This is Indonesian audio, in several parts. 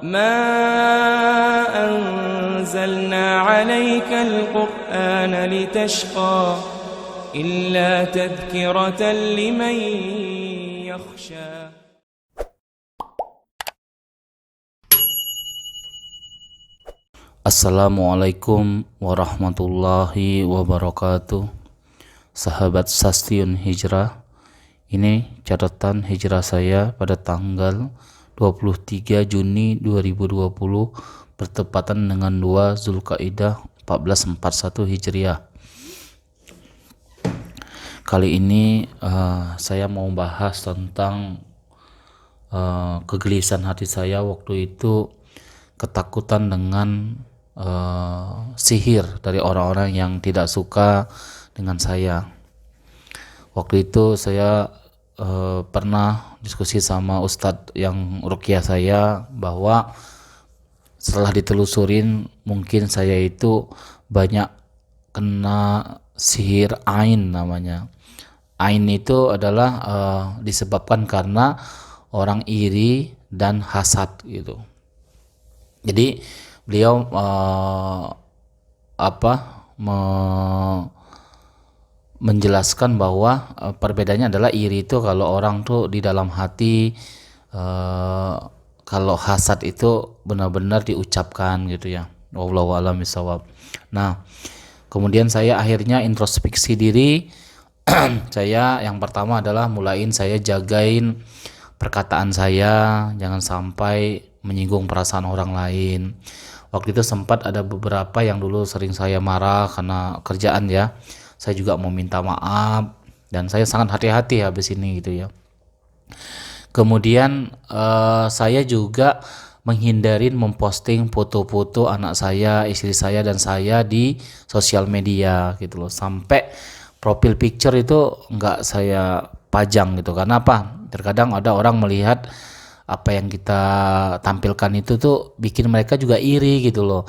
ما أنزلنا عليك القرآن لتشقى إلا تذكرة لمن يخشى. Assalamualaikum warahmatullahi wabarakatuh. Sahabat Sastyon Hijrah, ini catatan hijrah saya pada tanggal 23 Juni 2020 bertepatan dengan 2 Zulkaidah 1441 Hijriah. Kali ini saya mau bahas tentang kegelisahan hati saya waktu itu, ketakutan dengan sihir dari orang-orang yang tidak suka dengan saya. Waktu itu saya pernah diskusi sama ustadz yang ruqyah saya bahwa setelah ditelusurin mungkin saya itu banyak kena sihir ain namanya. Ain itu adalah disebabkan karena orang iri dan hasad gitu. Jadi beliau menjelaskan bahwa perbedaannya adalah iri itu kalau orang tuh di dalam hati, kalau hasad itu benar-benar diucapkan gitu ya. Wallahu a'lam bishawab. Nah, kemudian saya akhirnya introspeksi diri. Saya yang pertama adalah saya jagain perkataan saya, jangan sampai menyinggung perasaan orang lain. Waktu itu sempat ada beberapa yang dulu sering saya marah karena kerjaan ya. Saya juga mau minta maaf dan saya sangat hati-hati habis ini gitu ya. Kemudian saya juga menghindarin memposting foto-foto anak saya, istri saya dan saya di sosial media gitu loh. Sampai profil picture itu nggak saya pajang gitu. Karena apa? Terkadang ada orang melihat apa yang kita tampilkan itu tuh bikin mereka juga iri gitu loh.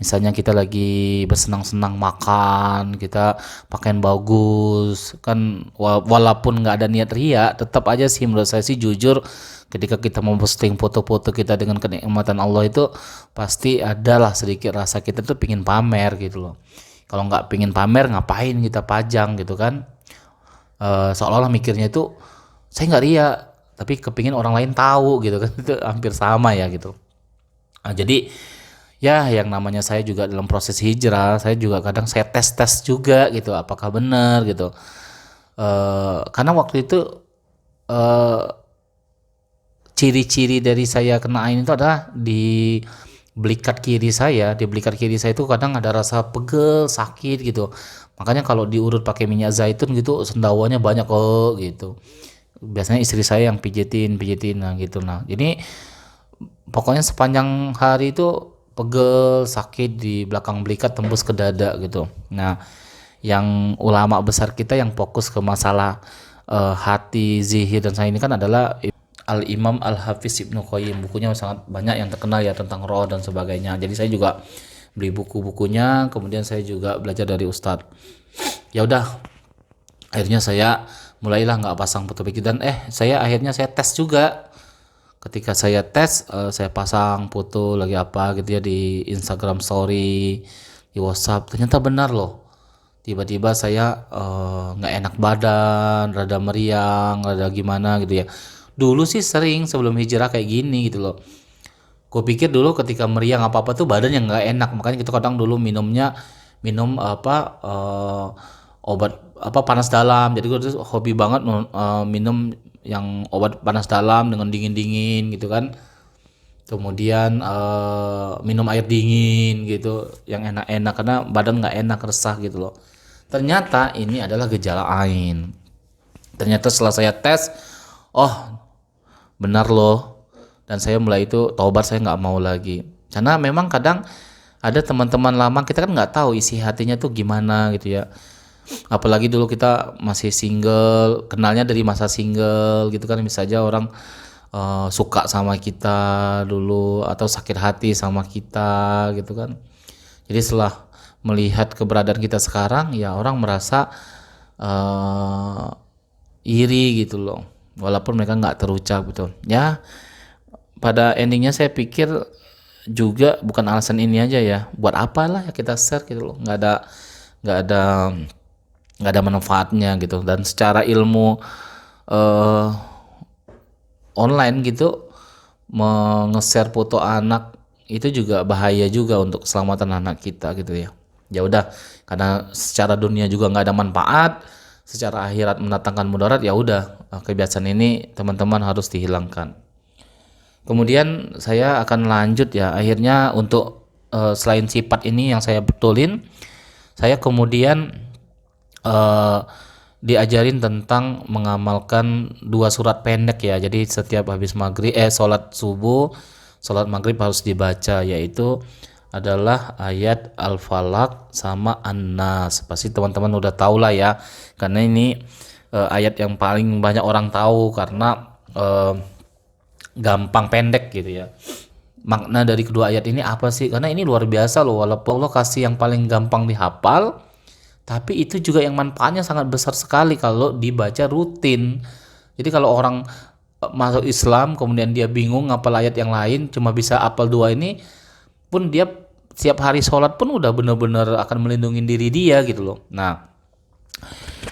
Misalnya kita lagi bersenang-senang makan, kita pakaian bagus kan, walaupun nggak ada niat ria, tetap aja sih menurut saya sih jujur, ketika kita memposting foto-foto kita dengan kenikmatan Allah itu pasti adalah sedikit rasa kita tuh pingin pamer gitu loh. Kalau nggak pingin pamer ngapain kita pajang gitu kan. Seolah-olah mikirnya itu saya nggak ria tapi kepingin orang lain tahu gitu kan. Itu hampir sama ya gitu. Nah, jadi ya yang namanya saya juga dalam proses hijrah, saya juga kadang saya tes juga gitu apakah benar gitu. Karena waktu itu ciri-ciri dari saya kena ain itu adalah di belikat kiri saya, itu kadang ada rasa pegel, sakit gitu. Makanya kalau diurut pakai minyak zaitun gitu sendawanya banyak kok gitu. Biasanya istri saya yang pijitin nah gitu. Nah, jadi pokoknya sepanjang hari itu pegel, sakit di belakang belikat tembus ke dada gitu. Nah, yang ulama besar kita yang fokus ke masalah hati, zihir dan saya ini kan adalah Al-Imam Al-Hafiz Ibnu Qayyim. Bukunya sangat banyak yang terkenal ya tentang roh dan sebagainya. Jadi saya juga beli buku-bukunya, kemudian saya juga belajar dari ustadz. Ya udah, akhirnya saya mulailah nggak pasang foto begitu dan saya akhirnya saya tes juga. Ketika saya tes, saya pasang foto lagi apa gitu ya di Instagram Story, di WhatsApp, ternyata benar loh. Tiba-tiba saya nggak enak badan, rada meriang, rada gimana gitu ya. Dulu sih sering sebelum hijrah kayak gini gitu loh. Gue pikir dulu ketika meriang apa-apa tuh badan yang nggak enak, makanya kita kadang dulu minum obat panas dalam. Jadi gue tuh hobi banget minum yang obat panas dalam dengan dingin-dingin gitu kan. Kemudian minum air dingin gitu yang enak-enak karena badan nggak enak, resah gitu loh. Ternyata ini adalah gejala ain. Ternyata setelah saya tes, oh benar loh, dan saya mulai itu taubat, saya nggak mau lagi. Karena memang kadang ada teman-teman lama kita kan nggak tahu isi hatinya tuh gimana gitu ya. Apalagi dulu kita masih single, kenalnya dari masa single gitu kan, bisa aja orang suka sama kita dulu atau sakit hati sama kita gitu kan. Jadi setelah melihat keberadaan kita sekarang, ya orang merasa iri gitu loh, walaupun mereka nggak terucap gitu ya. Pada endingnya saya pikir juga bukan alasan ini aja ya. Buat apalah ya kita share gitu loh. Nggak ada nggak ada manfaatnya gitu. Dan secara ilmu eh, online gitu, nge-share foto anak itu juga bahaya juga untuk keselamatan anak kita gitu ya. Ya udah, karena secara dunia juga nggak ada manfaat, secara akhirat mendatangkan mudarat, ya udah, kebiasaan ini teman-teman harus dihilangkan. Kemudian saya akan lanjut ya, akhirnya untuk selain sifat ini yang saya betulin, saya kemudian eh, diajarin tentang mengamalkan 2 surat pendek ya. Jadi setiap habis sholat subuh, sholat maghrib harus dibaca, yaitu adalah ayat Al-Falaq sama An-Nas. Pasti teman-teman udah tahu lah ya, karena ini ayat yang paling banyak orang tahu karena gampang, pendek gitu ya. Makna dari kedua ayat ini apa sih? Karena ini luar biasa loh, walaupun Allah kasih yang paling gampang dihafal, tapi itu juga yang manfaatnya sangat besar sekali kalau dibaca rutin. Jadi kalau orang masuk Islam kemudian dia bingung ngapal ayat yang lain, cuma bisa hafal 2 ini, pun dia setiap hari sholat pun udah benar-benar akan melindungi diri dia gitu loh. Nah,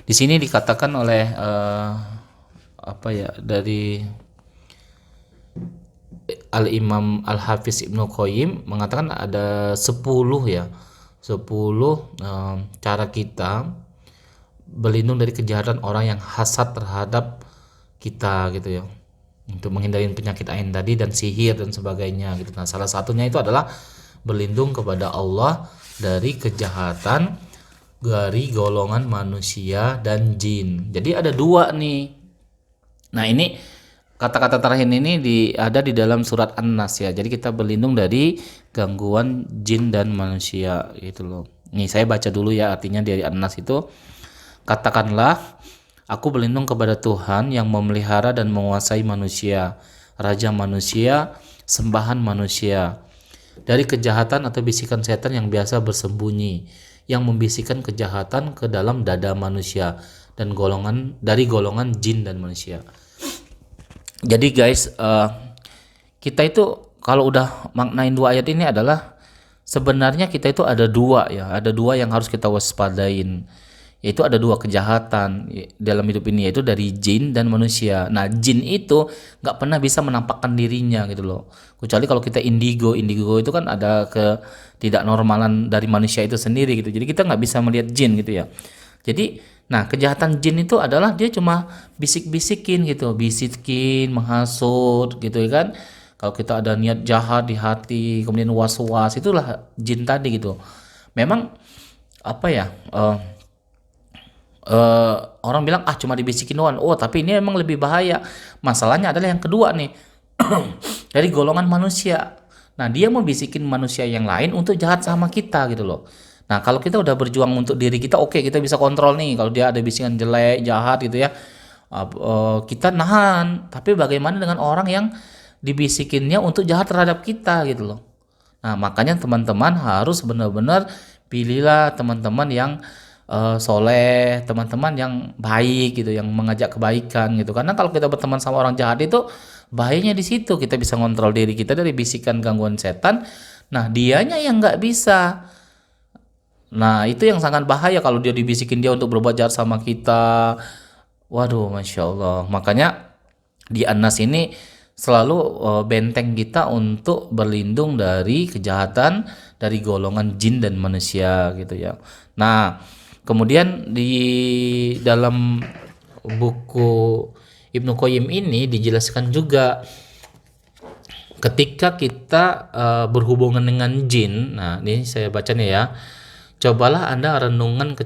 di sini dikatakan oleh dari Al-Imam Al-Hafiz Ibnu Qayyim mengatakan ada 10 ya. 10 cara kita berlindung dari kejahatan orang yang hasad terhadap kita gitu ya. Untuk menghindari penyakit ain tadi dan sihir dan sebagainya gitu. Nah, salah satunya itu adalah berlindung kepada Allah dari kejahatan dari golongan manusia dan jin. Jadi ada 2 nih. Nah, ini kata-kata terakhir ini ada di dalam surat An-Nas ya. Jadi kita berlindung dari gangguan jin dan manusia gitu loh. Nih saya baca dulu ya artinya dari An-Nas itu. Katakanlah, aku berlindung kepada Tuhan yang memelihara dan menguasai manusia, raja manusia, sembahan manusia, dari kejahatan atau bisikan setan yang biasa bersembunyi, yang membisikkan kejahatan ke dalam dada manusia dan dari golongan jin dan manusia. Jadi guys, kita itu kalau udah maknain 2 ayat ini adalah sebenarnya kita itu ada 2 ya, ada 2 yang harus kita waspadain. Yaitu ada 2 kejahatan dalam hidup ini, yaitu dari jin dan manusia. Nah, jin itu nggak pernah bisa menampakkan dirinya gitu loh. Kecuali kalau kita indigo itu kan ada tidak normalan dari manusia itu sendiri gitu. Jadi kita nggak bisa melihat jin gitu ya. Jadi, nah kejahatan jin itu adalah dia cuma bisikin gitu, menghasut gitu ya kan. Kalau kita ada niat jahat di hati, kemudian was-was, itulah jin tadi gitu. Memang apa ya? Orang bilang cuma dibisikin doang. Oh, tapi ini emang lebih bahaya. Masalahnya adalah yang kedua nih. Dari golongan manusia. Nah, dia mau bisikin manusia yang lain untuk jahat sama kita gitu loh. Nah, kalau kita udah berjuang untuk diri kita, oke, kita bisa kontrol nih. Kalau dia ada bisikan jelek, jahat gitu ya, kita nahan. Tapi bagaimana dengan orang yang dibisikinnya untuk jahat terhadap kita gitu loh. Nah, makanya teman-teman harus benar-benar pilihlah teman-teman yang soleh, teman-teman yang baik gitu, yang mengajak kebaikan gitu. Karena kalau kita berteman sama orang jahat itu bahayanya di situ, kita bisa kontrol diri kita dari bisikan gangguan setan. Nah, dianya yang nggak bisa. Nah, itu yang sangat bahaya kalau dia dibisikin dia untuk berbuat jahat sama kita. Waduh, masya Allah. Makanya di An-Nas ini selalu benteng kita untuk berlindung dari kejahatan dari golongan jin dan manusia gitu ya. Nah, kemudian di dalam buku Ibnu Qayyim ini dijelaskan juga ketika kita berhubungan dengan jin. Nah, ini saya baca nih ya. Cobalah Anda renungkan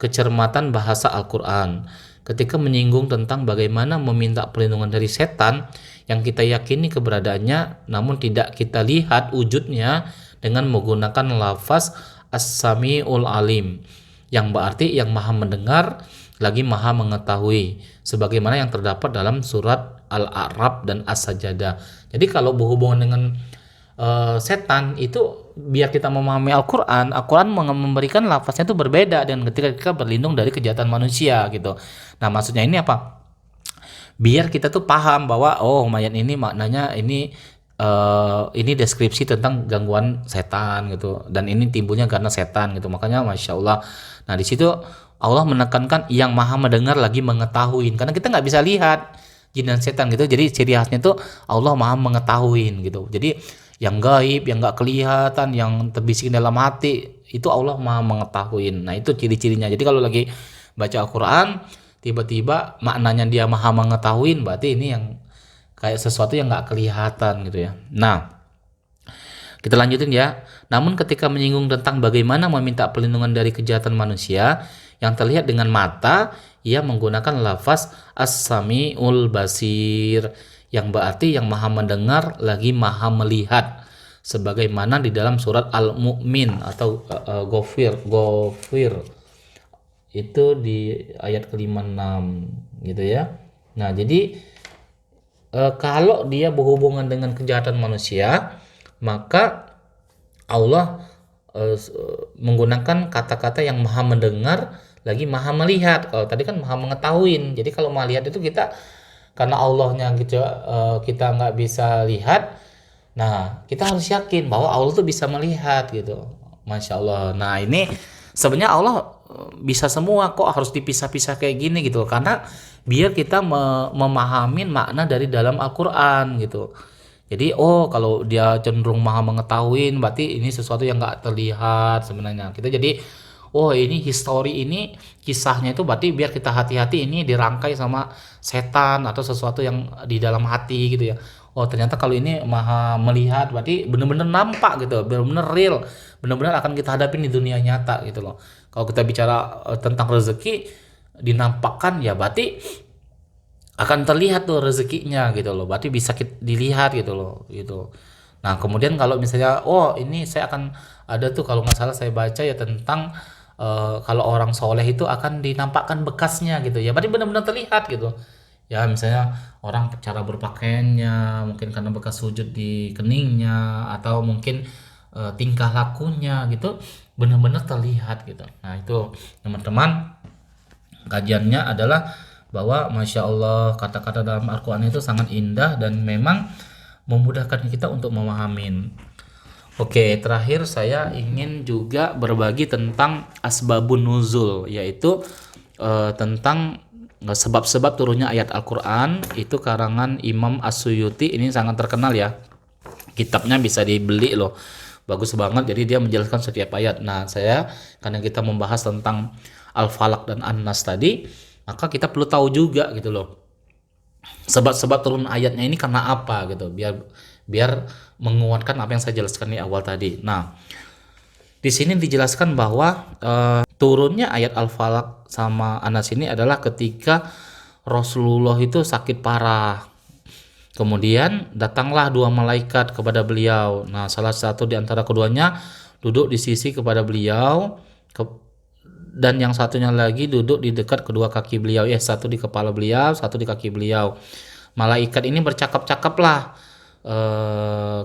kecermatan bahasa Al-Qur'an ketika menyinggung tentang bagaimana meminta perlindungan dari setan yang kita yakini keberadaannya namun tidak kita lihat wujudnya dengan menggunakan lafaz As-Sami'ul Alim, yang berarti yang maha mendengar lagi maha mengetahui, sebagaimana yang terdapat dalam surat Al-A'raf dan As-Sajdah. Jadi kalau berhubungan dengan setan itu biar kita memahami Al-Quran memberikan lafaznya itu berbeda dengan ketika kita berlindung dari kejahatan manusia gitu. Nah, maksudnya ini apa? Biar kita tuh paham bahwa mayat ini maknanya ini ini deskripsi tentang gangguan setan gitu, dan ini timbulnya karena setan gitu. Makanya Masya Allah, nah di situ Allah menekankan yang maha mendengar lagi mengetahui, karena kita nggak bisa lihat jin dan setan gitu. Jadi ciri khasnya itu Allah maha mengetahui gitu. Jadi yang gaib, yang nggak kelihatan, yang terbisik dalam hati, itu Allah maha mengetahui. Nah itu ciri-cirinya. Jadi kalau lagi baca Al-Quran tiba-tiba maknanya dia maha mengetahui, berarti ini yang kayak sesuatu yang nggak kelihatan gitu ya. Nah, kita lanjutin ya. Namun ketika menyinggung tentang bagaimana meminta perlindungan dari kejahatan manusia yang terlihat dengan mata, ia menggunakan lafaz as-sami'ul basir, yang berarti yang maha mendengar lagi maha melihat, sebagaimana di dalam surat Al-Mu'min atau Ghafir itu di ayat ke-56 gitu ya. Nah, jadi kalau dia berhubungan dengan kejahatan manusia, maka Allah menggunakan kata-kata yang maha mendengar lagi maha melihat. Kalau tadi kan maha mengetahui. Jadi kalau melihat itu kita, karena Allahnya gitu, kita nggak bisa lihat. Nah, kita harus yakin bahwa Allah tuh bisa melihat gitu. Masya Allah. Nah, ini sebenarnya Allah bisa semua, kok harus dipisah-pisah kayak gini gitu. Karena biar kita memahami makna dari dalam Al-Quran gitu. Jadi kalau dia cenderung maha mengetahui, berarti ini sesuatu yang nggak terlihat sebenarnya. Kita jadi ini history, ini kisahnya itu berarti biar kita hati-hati, ini dirangkai sama setan atau sesuatu yang di dalam hati gitu ya. Ternyata kalau ini maha melihat berarti benar-benar nampak gitu, benar-benar real, benar-benar akan kita hadapi di dunia nyata gitu loh. Kalau kita bicara tentang rezeki dinampakkan, ya berarti akan terlihat tuh rezekinya gitu loh, berarti bisa dilihat gitu loh gitu. Nah kemudian kalau misalnya ini saya akan ada tuh, kalau nggak salah saya baca ya tentang kalau orang soleh itu akan dinampakkan bekasnya gitu ya, berarti benar-benar terlihat gitu ya. Misalnya orang cara berpakaiannya, mungkin karena bekas sujud di keningnya, atau mungkin tingkah lakunya gitu benar-benar terlihat gitu. Nah itu teman-teman, kajiannya adalah bahwa Masya Allah kata-kata dalam Al-Quran itu sangat indah dan memang memudahkan kita untuk memahami. Oke, terakhir saya ingin juga berbagi tentang asbabun nuzul, yaitu tentang sebab-sebab turunnya ayat Al-Quran. Itu karangan Imam As-Suyuti, ini sangat terkenal ya, kitabnya bisa dibeli loh, bagus banget. Jadi dia menjelaskan setiap ayat. Nah karena kita membahas tentang Al-Falaq dan An-Nas tadi, maka kita perlu tahu juga gitu loh, sebab-sebab turun ayatnya ini karena apa gitu, biar menguatkan apa yang saya jelaskan di awal tadi. Nah di sini dijelaskan bahwa turunnya ayat Al-Falaq sama An-Nas ini adalah ketika Rasulullah itu sakit parah. Kemudian datanglah dua malaikat kepada beliau. Nah salah satu di antara keduanya duduk di sisi kepada beliau, dan yang satunya lagi duduk di dekat kedua kaki beliau, satu di kepala beliau, satu di kaki beliau. Malaikat ini bercakap-cakap lah.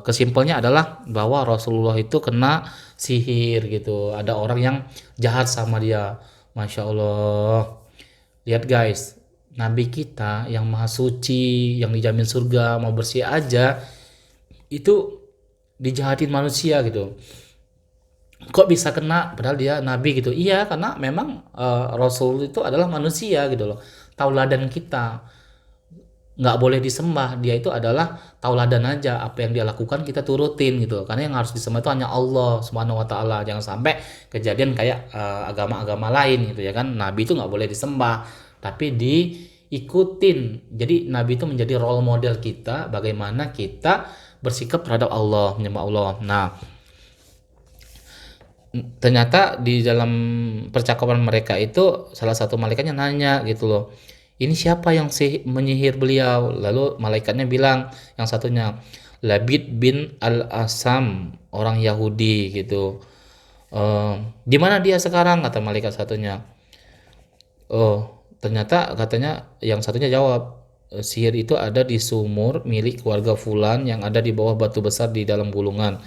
Kesimpulannya adalah bahwa Rasulullah itu kena sihir gitu, ada orang yang jahat sama dia. Masya Allah, lihat guys, Nabi kita yang maha suci, yang dijamin surga, mau bersih aja itu dijahatin manusia gitu. Kok bisa kena padahal dia nabi gitu? Iya, karena memang Rasul itu adalah manusia gitu loh, tauladan kita, nggak boleh disembah. Dia itu adalah tauladan aja, apa yang dia lakukan kita turutin gitu, karena yang harus disembah itu hanya Allah Subhanahu wa taala. Jangan sampai kejadian kayak agama-agama lain gitu ya kan, nabi itu nggak boleh disembah tapi diikutin. Jadi nabi itu menjadi role model kita, bagaimana kita bersikap terhadap Allah, menyembah Allah. Nah ternyata di dalam percakapan mereka itu salah satu malaikatnya nanya gitu loh, ini siapa yang menyihir beliau? Lalu malaikatnya bilang, yang satunya Labid bin Al-Asam, orang Yahudi gitu. Di mana dia sekarang? Kata malaikat satunya. Ternyata katanya yang satunya jawab, sihir itu ada di sumur milik keluarga Fulan yang ada di bawah batu besar di dalam gulungan.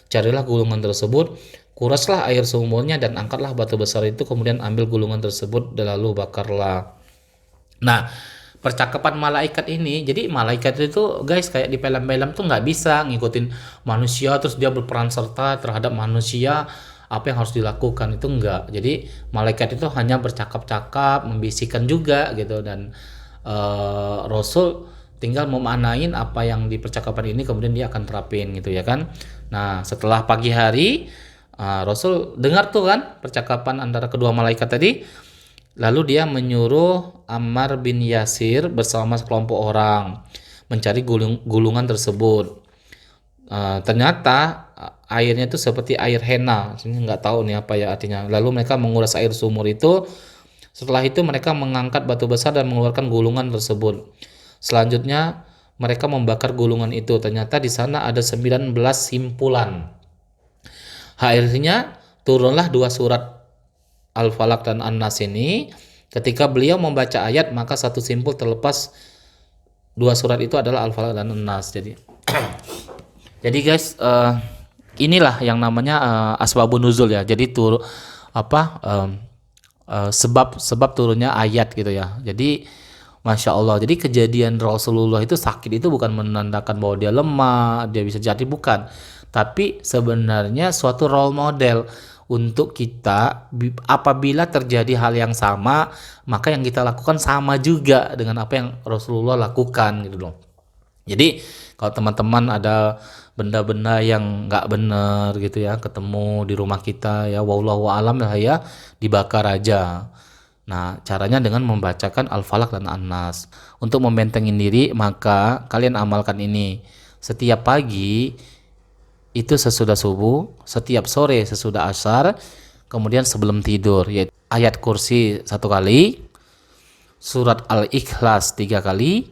Carilah gulungan tersebut, kuraslah air sumurnya dan angkatlah batu besar itu, kemudian ambil gulungan tersebut dan lalu bakarlah. Nah percakapan malaikat ini. Jadi malaikat itu guys kayak di film-film tuh nggak bisa ngikutin manusia terus dia berperan serta terhadap manusia apa yang harus dilakukan, itu enggak. Jadi malaikat itu hanya bercakap-cakap, membisikkan juga gitu, dan Rasul tinggal memanain apa yang di percakapan ini kemudian dia akan terapin gitu ya kan. Nah setelah pagi hari Rasul dengar tuh kan percakapan antara kedua malaikat tadi. Lalu dia menyuruh Ammar bin Yasir bersama sekelompok orang mencari gulungan tersebut. Ternyata airnya itu seperti air henna, nggak tahu nih apa ya artinya. Lalu mereka menguras air sumur itu. Setelah itu mereka mengangkat batu besar dan mengeluarkan gulungan tersebut. Selanjutnya mereka membakar gulungan itu. Ternyata di sana ada 19 simpulan. Akhirnya turunlah 2 surat Al-Falaq dan An-Nas ini. Ketika beliau membaca ayat, maka satu simpul terlepas 2 surat itu adalah Al-Falaq dan An-Nas. Jadi guys, inilah yang namanya asbabun nuzul ya. Jadi sebab turunnya ayat gitu ya. Jadi Masya Allah. Jadi kejadian Rasulullah itu sakit itu bukan menandakan bahwa dia lemah, dia bisa jadi, bukan. Tapi sebenarnya suatu role model untuk kita apabila terjadi hal yang sama, maka yang kita lakukan sama juga dengan apa yang Rasulullah lakukan gitu loh. Jadi kalau teman-teman ada benda-benda yang nggak benar gitu ya ketemu di rumah kita ya, wallahu alam lah ya, dibakar aja. Nah caranya dengan membacakan Al-Falaq dan An-Nas untuk membentengin diri. Maka kalian amalkan ini setiap pagi itu sesudah subuh, setiap sore sesudah asar, kemudian sebelum tidur, yaitu ayat kursi 1 kali, surat Al-Ikhlas 3 kali,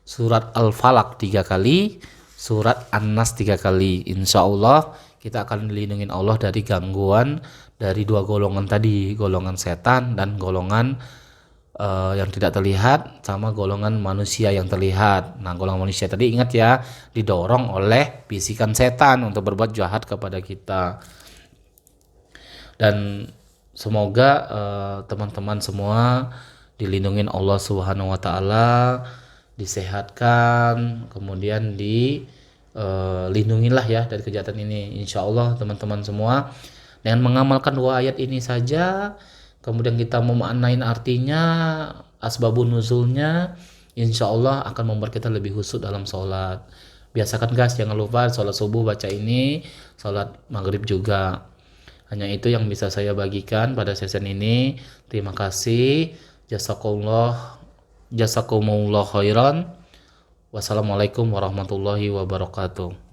surat Al-Falaq 3 kali, surat An-Nas 3 kali. Insya Allah kita akan dilindungi Allah dari gangguan dari 2 golongan tadi, golongan setan dan golongan yang tidak terlihat sama golongan manusia yang terlihat. Nah golongan manusia tadi ingat ya, didorong oleh bisikan setan untuk berbuat jahat kepada kita. Dan semoga teman-teman semua dilindungi Allah Subhanahu wa taala, disehatkan, kemudian dilindungilah ya dari kejahatan ini. Insya Allah teman-teman semua dengan mengamalkan 2 ayat ini saja, kemudian kita memaknain artinya, asbabun nuzulnya, insya Allah akan membuat kita lebih khusyuk dalam sholat. Biasakan guys, jangan lupa sholat subuh baca ini, sholat maghrib juga. Hanya itu yang bisa saya bagikan pada sesi ini. Terima kasih. Jazakumullah khairan. Wassalamualaikum warahmatullahi wabarakatuh.